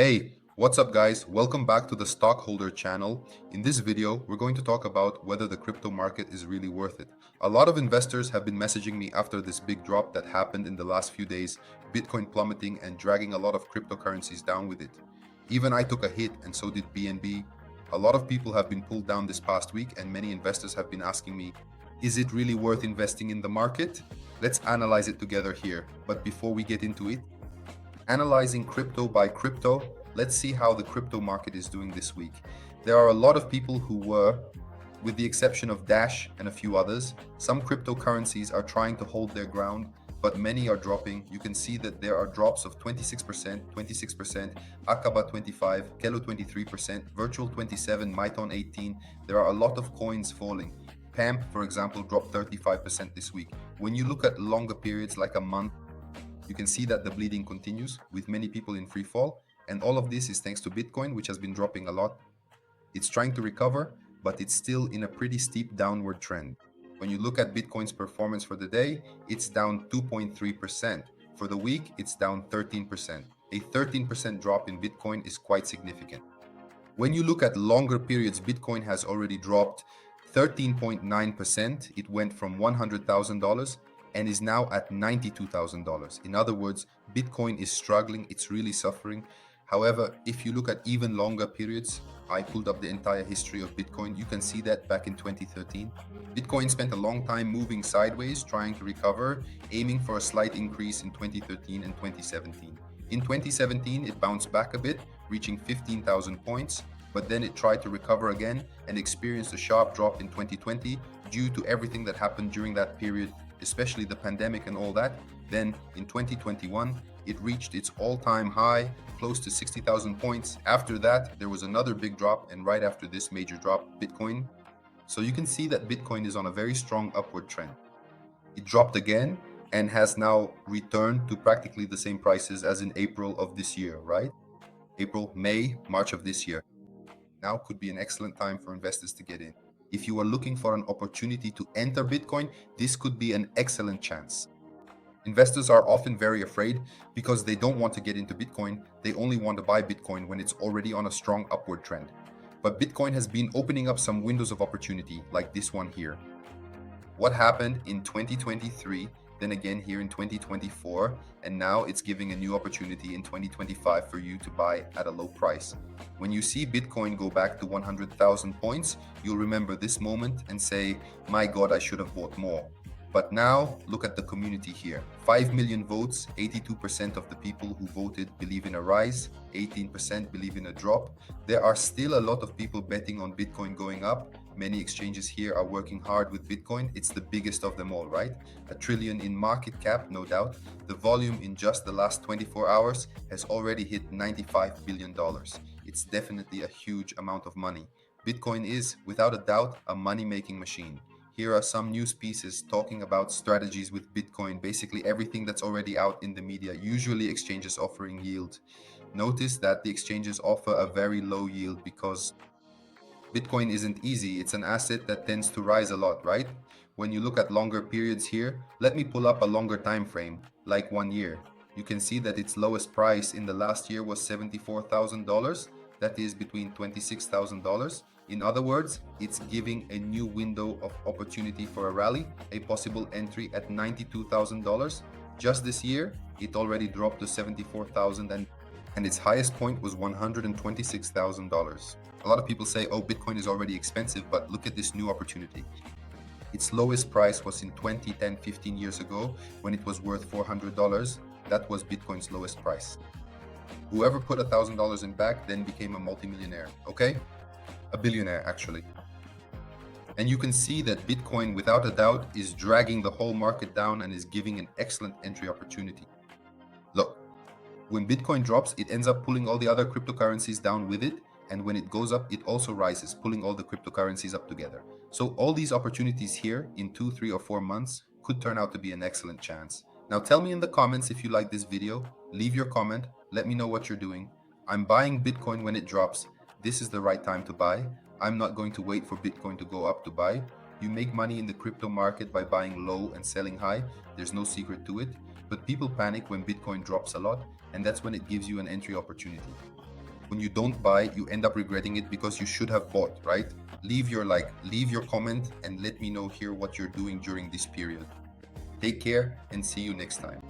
Hey, what's up guys? Welcome back to the Stockholder channel. In this video, we're going to talk about whether the crypto market is really worth it. A lot of investors have been messaging me after this big drop that happened in the last few days, Bitcoin plummeting and dragging a lot of cryptocurrencies down with it. Even I took a hit and so did BNB. A lot of people have been pulled down this past week and many investors have been asking me, is it really worth investing in the market? Let's analyze it together here. But before we get into it, analyzing crypto by crypto, let's see how the crypto market is doing this week. There are a lot of people who were, with the exception of Dash and a few others, some cryptocurrencies are trying to hold their ground, but many are dropping. You can see that there are drops of 26%, Akaba 25, Kelo 23%, Virtual 27, Myton 18. There are a lot of coins falling. PAMP, for example, dropped 35% this week. When you look at longer periods like a month, you can see that the bleeding continues with many people in free fall, and all of this is thanks to Bitcoin, which has been dropping a lot. It's trying to recover, but it's still in a pretty steep downward trend. When you look at Bitcoin's performance for the day, it's down 2.3%. For the week, it's down 13%. A 13% drop in Bitcoin is quite significant. When you look at longer periods, Bitcoin has already dropped 13.9%. It went from $100,000 and is now at $92,000. In other words, Bitcoin is struggling, it's really suffering. However, if you look at even longer periods, I pulled up the entire history of Bitcoin. You can see that back in 2013, Bitcoin spent a long time moving sideways, trying to recover, aiming for a slight increase in 2013 and 2017. In 2017, it bounced back a bit, reaching 15,000 points, but then it tried to recover again and experienced a sharp drop in 2020 due to everything that happened during that period, especially the pandemic and all that. Then in 2021, it reached its all-time high, close to 60,000 points. After that, there was another big drop, and right after this major drop, Bitcoin. So you can see that Bitcoin is on a very strong upward trend. It dropped again and has now returned to practically the same prices as in April of this year, right? April, May, March of this year. Now could be an excellent time for investors to get in. If you are looking for an opportunity to enter Bitcoin, this could be an excellent chance. Investors are often very afraid because they don't want to get into Bitcoin. They only want to buy Bitcoin when it's already on a strong upward trend. But Bitcoin has been opening up some windows of opportunity, like this one here. What happened in 2023, then again here in 2024, and now it's giving a new opportunity in 2025 for you to buy at a low price. When you see Bitcoin go back to 100,000 points, you'll remember this moment and say, my God, I should have bought more. But now look at the community here. 5 million votes, 82% of the people who voted believe in a rise, 18% believe in a drop. There are still a lot of people betting on Bitcoin going up. Many exchanges here are working hard with Bitcoin. It's the biggest of them all, right? $1 trillion in market cap, no doubt. The volume in just the last 24 hours has already hit $95 billion. It's definitely a huge amount of money. Bitcoin is, without a doubt, a money-making machine. Here are some news pieces talking about strategies with Bitcoin, basically everything that's already out in the media, usually exchanges offering yield. Notice that the exchanges offer a very low yield because Bitcoin isn't easy. It's an asset that tends to rise a lot, right? When you look at longer periods here, let me pull up a longer time frame, like 1 year. You can see that its lowest price in the last year was $74,000. That is between $26,000. In other words, it's giving a new window of opportunity for a rally, a possible entry at $92,000. Just this year, it already dropped to $74,000 and its highest point was $126,000. A lot of people say, oh, Bitcoin is already expensive, but look at this new opportunity. Its lowest price was in 2010, 15 years ago, when it was worth $400. That was Bitcoin's lowest price. Whoever put $1,000 in back then became a multimillionaire, okay? A billionaire, actually. And you can see that Bitcoin, without a doubt, is dragging the whole market down and is giving an excellent entry opportunity. Look, when Bitcoin drops, it ends up pulling all the other cryptocurrencies down with it. And when it goes up, it also rises, pulling all the cryptocurrencies up together. So all these opportunities here in 2, 3, or 4 months could turn out to be an excellent chance. Now tell me in the comments if you like this video. Leave your comment. Let me know what you're doing. I'm buying Bitcoin when it drops. This is the right time to buy. I'm not going to wait for Bitcoin to go up to buy. You make money in the crypto market by buying low and selling high. There's no secret to it. But people panic when Bitcoin drops a lot, and that's when it gives you an entry opportunity. When you don't buy, you end up regretting it because you should have bought, right? Leave your like, leave your comment, and let me know here what you're doing during this period. Take care and see you next time.